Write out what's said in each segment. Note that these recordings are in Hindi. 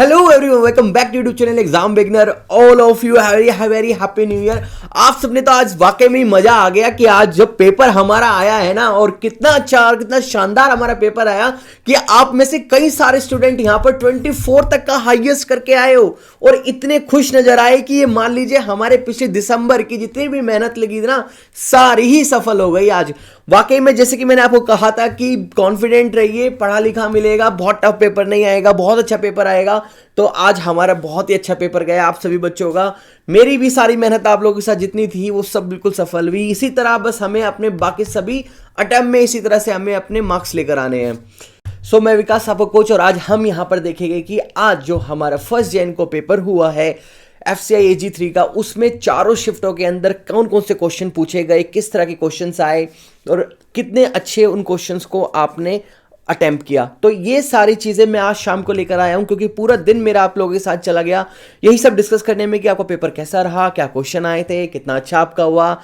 Hello everyone, welcome back to YouTube channel Exam Beginner. All of you very happy new year. आप सबने तो आज वाकई में मजा आ गया कि आज जब पेपर हमारा आया है ना, और कितना अच्छा और कितना शानदार हमारा पेपर आया कि आप में से कई सारे स्टूडेंट यहां पर 24 तक का हाईएस्ट करके आए हो और इतने खुश नजर आए कि ये मान लीजिए हमारे पिछले दिसंबर की जितनी भी मेहनत लगी थी ना, सारी ही सफल हो गई आज। वाकई में जैसे कि मैंने आपको कहा था कि कॉन्फिडेंट रहिए, पढ़ा लिखा मिलेगा, बहुत टफ पेपर नहीं आएगा, बहुत अच्छा पेपर आएगा। तो आज हमारा बहुत ही अच्छा पेपर गया आप सभी बच्चों का। मेरी भी सारी मेहनत आप लोगों के साथ जितनी थी वो सब बिल्कुल सफल हुई। इसी तरह बस हमें अपने बाकी सभी अटेम्प्ट में इसी तरह से हमें अपने मार्क्स लेकर आने हैं। सो मैं विकास आपका कोच, और आज हम यहाँ पर देखेंगे कि आज जो हमारा 1 जनवरी को पेपर हुआ है FCI AG3 का, उसमें चारों शिफ्टों के अंदर कौन कौन से क्वेश्चन पूछे गए, किस तरह के क्वेश्चंस आए और कितने अच्छे उन क्वेश्चंस को आपने अटेम्प्ट किया। तो ये सारी चीज़ें मैं आज शाम को लेकर आया हूं, क्योंकि पूरा दिन मेरा आप लोगों के साथ चला गया यही सब डिस्कस करने में कि आपका पेपर कैसा रहा, क्या क्वेश्चन आए थे, कितना अच्छा आपका हुआ,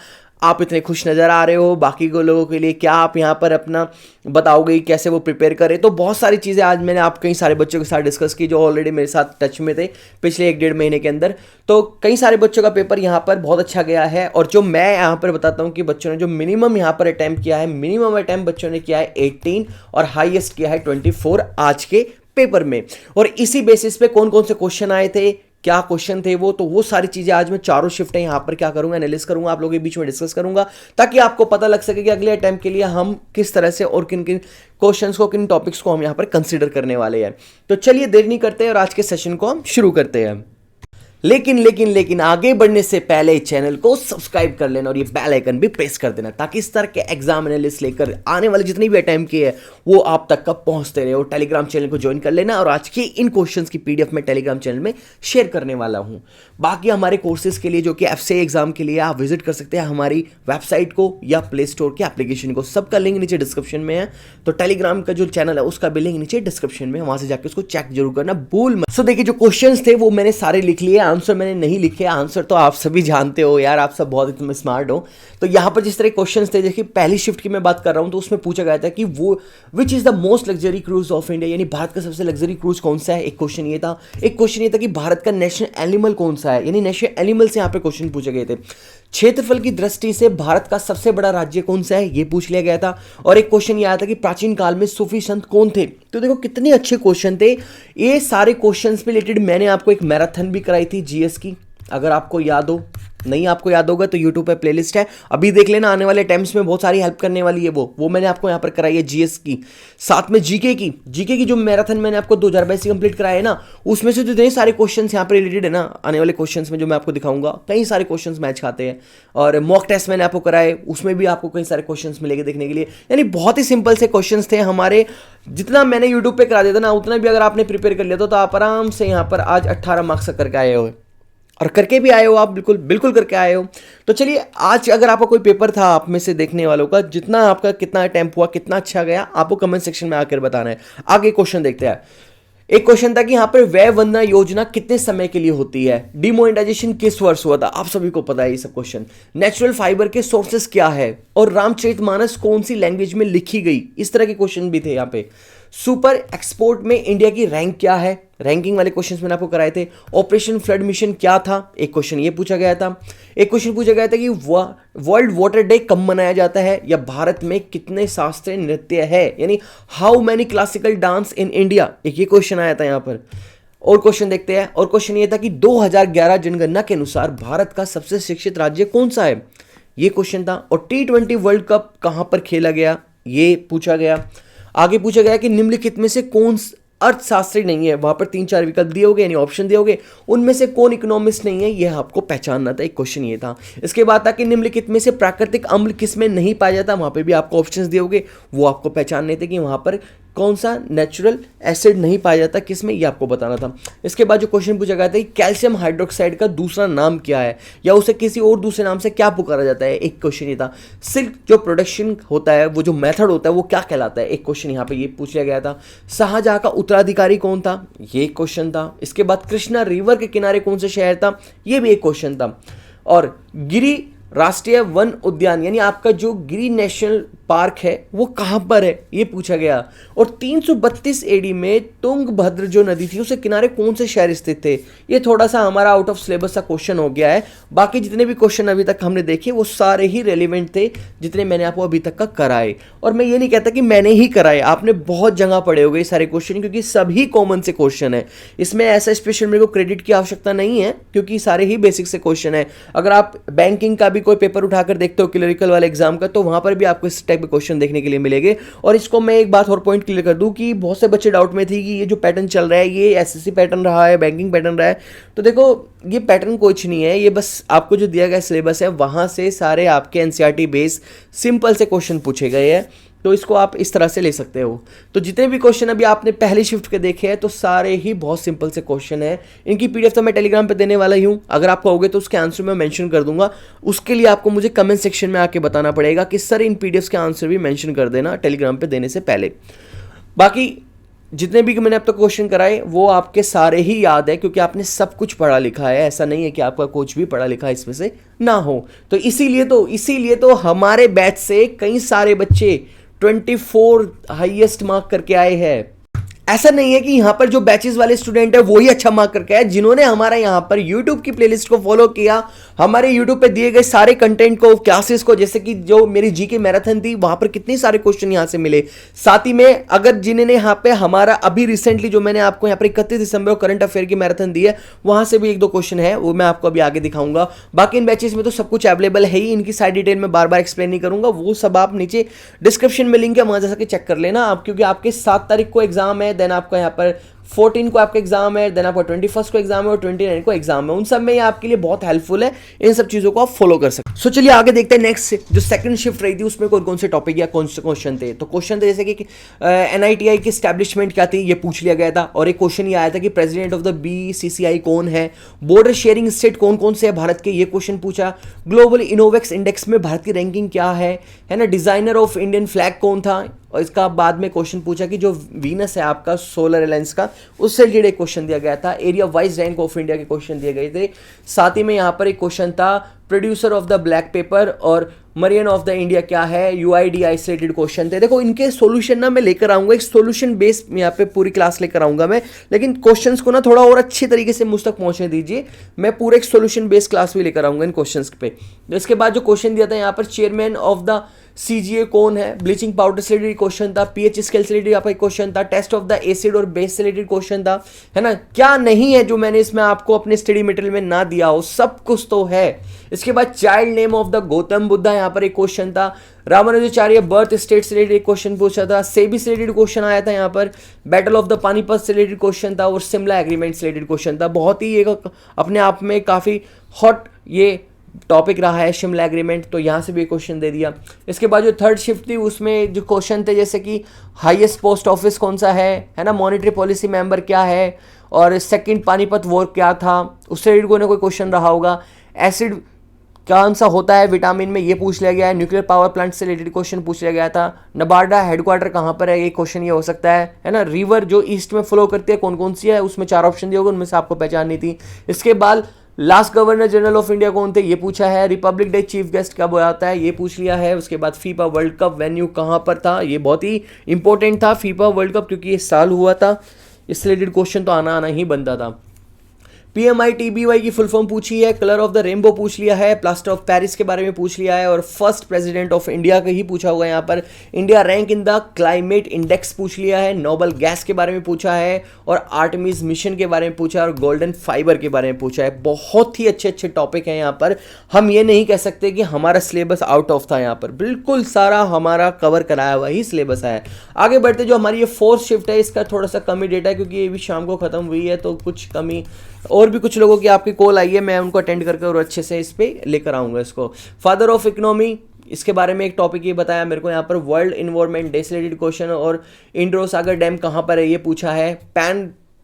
आप इतने खुश नज़र आ रहे हो, बाकी को लोगों के लिए क्या आप यहाँ पर अपना बताओगे कैसे वो प्रिपेयर करें। तो बहुत सारी चीज़ें आज मैंने आप कई सारे बच्चों के साथ डिस्कस की जो ऑलरेडी मेरे साथ टच में थे पिछले 1-1.5 महीने के अंदर। तो कई सारे बच्चों का पेपर यहाँ पर बहुत अच्छा गया है। और जो मैं यहाँ पर बताता हूँ कि बच्चों ने जो मिनिमम यहाँ पर अटैम्प्ट किया है, मिनिमम अटैम्प्ट बच्चों ने किया है 18 और हाईएस्ट किया है 24 आज के पेपर में। और इसी बेसिस पे कौन कौन से क्वेश्चन आए थे, क्या क्वेश्चन थे वो सारी चीजें आज मैं चारों शिफ्ट है यहाँ पर क्या करूंगा, एनालिसिस करूंगा, आप लोगों के बीच में डिस्कस करूंगा, ताकि आपको पता लग सके कि अगले अटेम्प्ट के लिए हम किस तरह से और किन किन क्वेश्चंस को, किन टॉपिक्स को हम यहाँ पर कंसीडर करने वाले हैं। तो चलिए देर नहीं करते और आज के सेशन को हम शुरू करते हैं। लेकिन आगे बढ़ने से पहले चैनल को सब्सक्राइब कर लेना और ये बेल आइकन भी प्रेस कर देना, ताकि इस तरह के एग्जाम एनालिस्ट लेकर आने वाले जितनी भी अटेम्प्ट किए हैं वो आप तक कब पहुंचते रहे। और टेलीग्राम चैनल को ज्वाइन कर लेना, और आज के इन क्वेश्चंस की PDF मैं टेलीग्राम चैनल में शेयर करने वाला हूं। बाकी हमारे कोर्सेज के लिए जो कि FCI एग्जाम के लिए आप विजिट कर सकते हैं हमारी वेबसाइट को या प्ले स्टोर के एप्लीकेशन को, सबका लिंक नीचे डिस्क्रिप्शन में है। तो टेलीग्राम का जो चैनल है उसका भी लिंक नीचे डिस्क्रिप्शन में, वहां से जाकर उसको चेक जरूर करना भूल मत। सो देखिए, जो क्वेश्चन थे वो मैंने सारे लिख लिए, आंसर मैंने नहीं लिखे। आंसर तो आप सभी जानते हो यार, आप सब बहुत इतने स्मार्ट हो। तो यहां पर जिस तरह क्वेश्चंस थे, देखिए पहली शिफ्ट की मैं बात कर रहा हूं तो उसमें पूछा गया था कि वो which is the most luxury cruise of India, यानी भारत का सबसे लग्जरी क्रूज कौन सा है। एक क्वेश्चन ये था। एक क्वेश्चन ये था कि भारत का नेशनल एनिमल कौन सा है, यानी नेशनल एनिमल से यहां पे क्वेश्चन पूछे गए थे। क्षेत्रफल की दृष्टि से भारत का सबसे बड़ा राज्य कौन सा है, ये पूछ लिया गया था। और एक क्वेश्चन ये आया था कि प्राचीन काल में सूफी संत कौन थे। तो देखो कितने अच्छे क्वेश्चन थे। ये सारे क्वेश्चंस पे रिलेटेड मैंने आपको एक मैराथन भी कराई थी GS की, अगर आपको याद हो। नहीं आपको याद होगा तो YouTube पे प्लेलिस्ट है, अभी देख लेना। आने वाले टाइम्स में बहुत सारी हेल्प करने वाली है वो मैंने आपको यहाँ पर कराई है GS की, साथ में जीके की जो मैराथन मैंने आपको 2022 से कंप्लीट कराया है ना, उसमें से जो इतने सारे क्वेश्चंस यहाँ पर रिलेटेड है ना, आने वाले क्वेश्चंस में जो मैं आपको दिखाऊंगा, कई सारे क्वेश्चंस मैच खाते हैं। और मॉक टेस्ट मैंने आपको कराए, उसमें भी आपको कई सारे क्वेश्चंस मिलेंगे देखने के लिए। यानी बहुत ही सिंपल से क्वेश्चंस थे हमारे। जितना मैंने यूट्यूब पे करा दिया था ना, उतना भी अगर आपने प्रिपेयर कर लिया तो आप आराम से यहाँ पर आज 18 मार्क्स करके आए हो, और करके भी आए हो आप, बिल्कुल करके आए हो। तो चलिए, आज अगर आपका कोई पेपर था आप में से देखने वालों का, जितना आपका कितना अटेम्प्ट हुआ, कितना अच्छा गया, आपको कमेंट सेक्शन में आकर बताना है। आगे क्वेश्चन देखते हैं। एक क्वेश्चन था कि यहाँ पर व्यय वंदना योजना कितने समय के लिए होती है, डिमोनेटाइजेशन किस वर्ष हुआ था, आप सभी को पता है ये सब क्वेश्चन। नेचुरल फाइबर के सोर्सेस क्या है, और रामचरितमानस कौन सी लैंग्वेज में लिखी गई, इस तरह के क्वेश्चन भी थे यहाँ पे। सुपर एक्सपोर्ट में इंडिया की रैंक क्या है, रैंकिंग वाले क्वेश्चंस मैंने आपको कराए थे। ऑपरेशन फ्लड मिशन क्या था, एक क्वेश्चन ये पूछा गया था। एक क्वेश्चन पूछा गया था कि वर्ल्ड वाटर डे कब मनाया जाता है, या भारत में कितने शास्त्रीय नृत्य है, यानी how many classical dance in India, एक ये क्वेश्चन आया था यहाँ पर। और क्वेश्चन देखते हैं। और क्वेश्चन ये था कि 2011 जनगणना के अनुसार भारत का सबसे शिक्षित राज्य कौन सा है, ये क्वेश्चन था। और T20 वर्ल्ड कप कहां पर खेला गया, ये पूछा गया। आगे पूछा गया कि निम्नलिखित में से कौन अर्थशास्त्री नहीं है, वहां पर 3-4 विकल्प दिए होंगे, यानी ऑप्शन दिए होंगे, उनमें से कौन इकोनॉमिस्ट नहीं है, यह आपको पहचानना था। एक क्वेश्चन ये था। इसके बाद था कि निम्नलिखित में से प्राकृतिक अम्ल किसमें नहीं पाया जाता, वहां पर भी आपको ऑप्शंस दिए होंगे, वो आपको पहचानने थे कि वहां पर कौन सा नेचुरल एसिड नहीं पाया जाता किसमें, ये आपको बताना था। इसके बाद जो क्वेश्चन पूछा गया था कि कैल्शियम हाइड्रोक्साइड का दूसरा नाम क्या है, या उसे किसी और दूसरे नाम से क्या पुकारा जाता है, एक क्वेश्चन ये था। सिल्क जो प्रोडक्शन होता है, वो जो मेथड होता है, वो क्या कहलाता है, एक क्वेश्चन यहाँ पे ये पूछ लिया गया था। शाहजहां का उत्तराधिकारी कौन था, ये एक क्वेश्चन था। इसके बाद कृष्णा रिवर के किनारे कौन सा शहर था, ये भी एक क्वेश्चन था। और गिरी राष्ट्रीय वन उद्यान, यानी आपका जो गिरी नेशनल पार्क है वो कहाँ पर है ये पूछा गया। और 332 एडी में तुंगभद्र जो नदी थी उसके किनारे कौन से शहर स्थित थे। ये थोड़ा सा हमारा आउट ऑफ सिलेबस का क्वेश्चन हो गया है। बाकी जितने भी क्वेश्चन अभी तक हमने देखे वो सारे ही रेलिवेंट थे जितने मैंने आपको अभी तक का कराए। और मैं ये नहीं कहता कि मैंने ही कराए, आपने बहुत जगह पढ़े होंगे ये सारे क्वेश्चन, क्योंकि सभी कॉमन से क्वेश्चन है। इसमें ऐसा स्पेशल मेरे को क्रेडिट की आवश्यकता नहीं है क्योंकि सारे ही बेसिक से क्वेश्चन है। अगर आप बैंकिंग का भी कोई पेपर उठाकर देखते हो क्लरिकल वाले एग्जाम का, तो वहां पर भी आपको इस टाइप के क्वेश्चन देखने के लिए मिलेंगे। और इसको मैं एक बात और पॉइंट क्लियर कर दूं कि बहुत से बच्चे डाउट में थी कि ये जो पैटर्न चल रहा है ये एसएससी पैटर्न रहा है, बैंकिंग पैटर्न रहा है। तो देखो ये पैटर्न कुछ नहीं है, ये बस आपको जो दिया गया सिलेबस है वहां से सारे आपके एनसीईआरटी बेस सिंपल से क्वेश्चन पूछे गए हैं। तो इसको आप इस तरह से ले सकते हो। तो जितने भी क्वेश्चन अभी आपने पहली शिफ्ट के देखे हैं तो सारे ही बहुत सिंपल से क्वेश्चन है। इनकी पीडीएफ तो मैं टेलीग्राम पे देने वाला ही हूँ, अगर आपको होगे तो उसके आंसर मैं मेंशन कर दूंगा। उसके लिए आपको मुझे कमेंट सेक्शन में आके बताना पड़ेगा कि सर इन पीडीएफ के आंसर भी मेंशन कर देना टेलीग्राम पे देने से पहले। बाकी जितने भी मैंने अब तक क्वेश्चन कराए वो आपके सारे ही याद है क्योंकि आपने सब कुछ पढ़ा लिखा है। ऐसा नहीं है कि आपका कुछ भी पढ़ा लिखा इसमें से ना हो। तो इसीलिए तो हमारे बैच से कई सारे बच्चे 24 हाईएस्ट मार्क करके आए हैं। ऐसा नहीं है कि यहाँ पर जो बैचेस वाले स्टूडेंट है वो ही अच्छा मार्क करके आए। जिन्होंने हमारा यहाँ पर YouTube की प्लेलिस्ट को फॉलो किया, हमारे YouTube पे दिए गए सारे कंटेंट को, क्लासेस को, जैसे कि जो मेरी जीके मैराथन थी वहां पर कितने सारे क्वेश्चन यहाँ से मिले। साथ ही में अगर जिन्होंने यहाँ पे हमारा अभी रिसेंटली जो मैंने आपको यहाँ पर 31 दिसंबर को करंट अफेयर की मैराथन दी है वहां से भी 1-2 क्वेश्चन है, वो मैं आपको अभी आगे दिखाऊंगा। बाकी इन बैचेस में तो सब कुछ अवेलेबल है ही, इनकी सारी डिटेल में बार बार एक्सप्लेन नहीं करूंगा, वो सब आप नीचे डिस्क्रिप्शन में लिंक है वहां जा सके चेक कर लेना आप। क्योंकि आपके 7 तारीख को एग्जाम है, देन आपका यहाँ पर 14 को आपका एग्जाम है, देन आपका 21 को एग्जाम है और 29 को एग्जाम है। उन सब में ये आपके लिए बहुत हेल्पफुल है, इन सब चीजों को आप फॉलो कर सकते हैं। सो चलिए आगे देखते हैं नेक्स्ट जो सेकंड शिफ्ट रही थी उसमें कौन कौन से टॉपिक या कौन से क्वेश्चन थे। तो क्वेश्चन थे जैसे कि एनआईटीआई की एस्टैब्लिशमेंट क्या थी ये पूछ लिया गया था। और एक क्वेश्चन ये आया था कि प्रेसिडेंट ऑफ द बीसीसीआई कौन है, बॉर्डर शेयरिंग स्टेट कौन कौन से है भारत के, ये क्वेश्चन पूछा। ग्लोबल इनोवेक्स इंडेक्स में भारत की रैंकिंग क्या है ना। डिजाइनर ऑफ इंडियन फ्लैग कौन था। और इसका बाद में क्वेश्चन पूछा कि जो वीनस है आपका सोलर अलायंस का, उससे रिलेटेड क्वेश्चन दिया गया था। Area wise rank of India के क्वेश्चन दिए गए थे। साथ ही में यहाँ पर एक क्वेश्चन था producer of the black pepper और मरीन ऑफ द इंडिया क्या है, यूआईडीआई से रिलेटेड क्वेश्चन थे। देखो इनके सॉल्यूशन ना मैं लेकर आऊंगा, एक सॉल्यूशन बेस यहाँ पे पूरी क्लास लेकर आऊंगा मैं, लेकिन क्वेश्चंस को ना थोड़ा और अच्छी तरीके से मुझ तक पहुंचने दीजिए। मैं पूरे एक सॉल्यूशन बेस क्लास भी लेकर आऊंगा इन क्वेश्चंस पे। तो इसके बाद जो क्वेश्चन दिया था यहाँ पर चेयरमैन ऑफ द सीजीए कौन है, ब्लीचिंग पाउडर से रिलेटेड क्वेश्चन था। पीएच स्केल से रिलेटेड यहाँ पर क्वेश्चन था। टेस्ट ऑफ द एसिड और बेस से रिलेटेड क्वेश्चन था, है ना। क्या नहीं है जो मैंने इसमें आपको अपने स्टडी मटेरियल में ना दिया हो, सब कुछ तो है। इसके बाद child name of the Gautam Buddha यहाँ पर एक क्वेश्चन था। रामानुजाचार्य बर्थ स्टेट से रिलेटेड क्वेश्चन पूछा था। सेबी से रिलेटेड क्वेश्चन आया था यहाँ पर। बैटल ऑफ द पानीपत से रिलेटेड क्वेश्चन था और शिमला एग्रीमेंट से रिलेटेड क्वेश्चन था। बहुत ही एक अपने आप में काफी हॉट ये टॉपिक रहा है शिमला एग्रीमेंट, तो यहाँ से भी क्वेश्चन दे दिया। इसके बाद जो थर्ड शिफ्ट थी उसमें जो क्वेश्चन थे जैसे कि हाईएस्ट पोस्ट ऑफिस कौन सा है ना, मॉनेटरी पॉलिसी मेंबर क्या है, और सेकंड पानीपत वॉर क्या था, उससे रिलेटेड कोई ना कोई क्वेश्चन रहा होगा। एसिड कौन सा होता है विटामिन में, ये पूछ लिया गया है। न्यूक्लियर पावर प्लांट से रिलेटेड क्वेश्चन पूछ लिया गया था। नबार्डा हेडक्वार्टर कहाँ पर है, ये क्वेश्चन ये हो सकता है ना। रिवर जो ईस्ट में फ्लो करती है कौन कौन सी है, उसमें 4 ऑप्शन दिए होंगे, उनमें से आपको पहचाननी थी। इसके बाद last governor general of India कौन थे, ये पूछा है। रिपब्लिक डे चीफ गेस्ट कब होता है, ये पूछ लिया है। उसके बाद फीफा वर्ल्ड कप वेन्यू कहाँ पर था, ये बहुत ही इंपॉर्टेंट था फीफा वर्ल्ड कप क्योंकि ये साल हुआ था, इससे रिलेटेड क्वेश्चन तो आना ही बनता था। PMITBY की फुल फॉर्म पूछी है। कलर ऑफ द रेनबो पूछ लिया है। प्लास्टर ऑफ पेरिस के बारे में पूछ लिया है और फर्स्ट प्रेसिडेंट ऑफ इंडिया का ही पूछा हुआ है यहाँ पर। India rank in the climate index पूछ लिया है। नोबल गैस के बारे में पूछा है और आर्टेमिस मिशन के बारे में पूछा है और गोल्डन फाइबर के बारे में पूछा है। बहुत ही अच्छे अच्छे टॉपिक हैं यहाँ पर। हम ये नहीं कह सकते कि हमारा सिलेबस आउट ऑफ था, यहाँ पर बिल्कुल सारा हमारा कवर कराया हुआ ही सिलेबस है। आगे बढ़ते जो हमारी ये फोर्थ शिफ्ट है इसका थोड़ा सा कम ही डेटा है क्योंकि ये भी शाम को खत्म हुई है, तो कुछ कमी और भी कुछ लोगों की आपकी कॉल आई है, मैं उनको अटेंड करके और अच्छे से इस पे लेकर आऊंगा इसको। फादर ऑफ इकोनॉमी, इसके बारे में एक टॉपिक ये बताया मेरे को यहाँ पर। वर्ल्ड इन्वायरमेंट डे से रिलेटेड क्वेश्चन और इंद्रो सागर डैम कहाँ पर है ये पूछा है।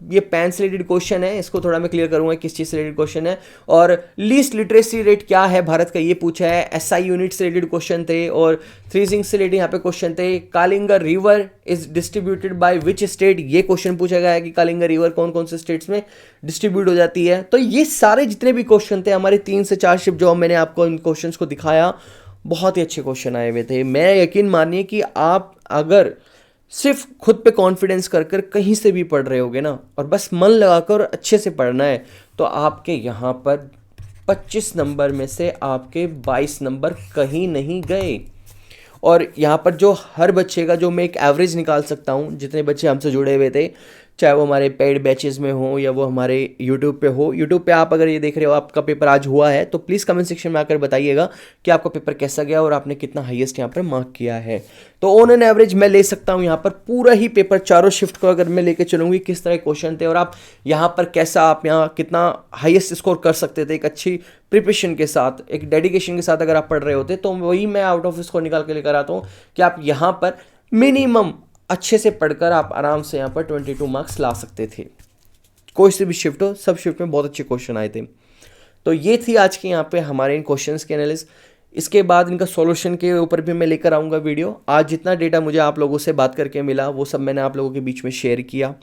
ये पैन से रिलेटेड क्वेश्चन है, इसको थोड़ा मैं क्लियर करूंगा किस चीज से रिलेटेड क्वेश्चन है। और लीस्ट लिटरेसी रेट क्या है भारत का, ये पूछा है। एसआई यूनिट से रिलेटेड क्वेश्चन थे और थ्रीजिंग से रिलेटेड यहाँ पे क्वेश्चन थे। Kalinga river is distributed by which state, ये क्वेश्चन पूछा गया है कि कालिंगा रिवर कौन कौन से स्टेट्स में डिस्ट्रीब्यूट हो जाती है। तो ये सारे जितने भी क्वेश्चन थे हमारे 3 से 4 शिफ्ट जो मैंने आपको इन क्वेश्चन को दिखाया बहुत ही अच्छे क्वेश्चन आए हुए थे। मैं यकीन मानिए कि आप अगर सिर्फ खुद पे कॉन्फिडेंस कर कर कहीं से भी पढ़ रहे होगे ना, और बस मन लगाकर अच्छे से पढ़ना है, तो आपके यहाँ पर 25 नंबर में से आपके 22 नंबर कहीं नहीं गए। और यहाँ पर जो हर बच्चे का जो मैं एक एवरेज निकाल सकता हूँ, जितने बच्चे हमसे जुड़े हुए थे, चाहे वो हमारे पेड बैचेस में हो या वो हमारे यूट्यूब पे हो। यूट्यूब पे आप अगर ये देख रहे हो, आपका पेपर आज हुआ है, तो प्लीज़ कमेंट सेक्शन में आकर बताइएगा कि आपका पेपर कैसा गया और आपने कितना हाईएस्ट यहाँ पर मार्क किया है। तो ऑन एन एवरेज मैं ले सकता हूँ यहाँ पर पूरा ही पेपर, चारों शिफ्ट को अगर मैं लेके चलूँगी किस तरह क्वेश्चन थे और आप यहाँ पर कैसा, आप यहाँ कितना हाईएस्ट स्कोर कर सकते थे एक अच्छी प्रिपरेशन के साथ, एक डेडिकेशन के साथ अगर आप पढ़ रहे होते, तो वही मैं आउट ऑफ स्कोर निकाल के लेकर आता हूँ कि आप यहाँ पर मिनिमम अच्छे से पढ़कर आप आराम से यहाँ पर 22 मार्क्स ला सकते थे। कोई से भी शिफ्ट हो, सब शिफ्ट में बहुत अच्छे क्वेश्चन आए थे। तो ये थी आज के यहाँ पे हमारे इन क्वेश्चंस के एनालिसिस। इसके बाद इनका सॉल्यूशन के ऊपर भी मैं लेकर आऊँगा वीडियो। आज जितना डेटा मुझे आप लोगों से बात करके मिला वो सब मैंने आप लोगों के बीच में शेयर किया।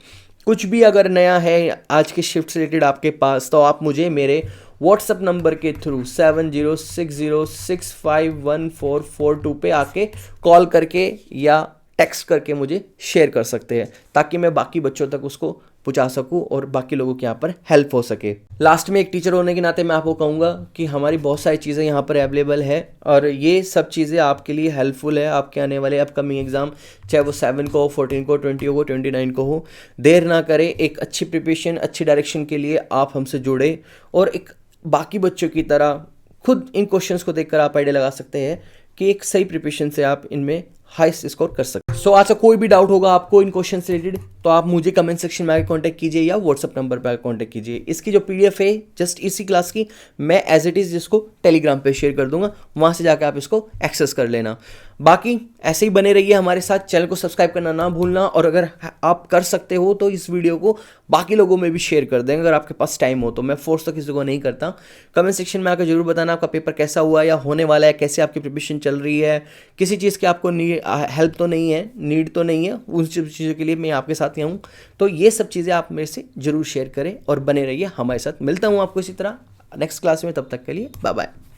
कुछ भी अगर नया है आज के शिफ्ट से रिलेटेड आपके पास, तो आप मुझे मेरे व्हाट्सअप नंबर के थ्रू 7060651442 पे आके कॉल करके या टेक्स्ट करके मुझे शेयर कर सकते हैं, ताकि मैं बाकी बच्चों तक उसको पहुंचा सकूं और बाकी लोगों के यहाँ पर हेल्प हो सके। लास्ट में एक टीचर होने के नाते मैं आपको कहूँगा कि हमारी बहुत सारी चीज़ें यहाँ पर अवेलेबल है और ये सब चीज़ें आपके लिए हेल्पफुल है आपके आने वाले अपकमिंग एग्जाम, चाहे वो 7 को, 14 को, 20 को, 29 को हो। देर ना करें, एक अच्छी प्रिपरेशन, अच्छी डायरेक्शन के लिए आप हमसे जुड़े और एक बाकी बच्चों की तरह खुद इन क्वेश्चंस को देखकर आप आइडिया लगा सकते हैं कि एक सही प्रिपरेशन से आप इनमें हाईएस्ट स्कोर कर सकते हैं। सो आज कोई भी डाउट होगा आपको इन क्वेश्चन से रिलेटेड, तो आप मुझे कमेंट सेक्शन में आकर कांटेक्ट कीजिए या व्हाट्सअप नंबर पर कांटेक्ट कीजिए। इसकी जो पीडीएफ है जस्ट इसी क्लास की, मैं एज इट इज़ जिसको टेलीग्राम पे शेयर कर दूंगा, वहाँ से जाकर आप इसको एक्सेस कर लेना। बाकी ऐसे ही बने रहिए हमारे साथ, चैनल को सब्सक्राइब करना ना भूलना, और अगर आप कर सकते हो तो इस वीडियो को बाकी लोगों में भी शेयर कर दें अगर आपके पास टाइम हो तो। मैं फोर्स तो किसी को नहीं करता। कमेंट सेक्शन में आकर जरूर बताना आपका पेपर कैसा हुआ या होने वाला है, कैसे आपकी प्रिपरेशन चल रही है, किसी चीज़ की आपको हेल्प तो नहीं है, नीड तो नहीं है, उन चीज़ों के लिए मैं आपके साथ ही हूँ। तो ये सब चीज़ें आप मेरे से जरूर शेयर करें और बने रहिए हमारे साथ। मिलता हूँ आपको इसी तरह नेक्स्ट क्लास में, तब तक के लिए बाय बाय।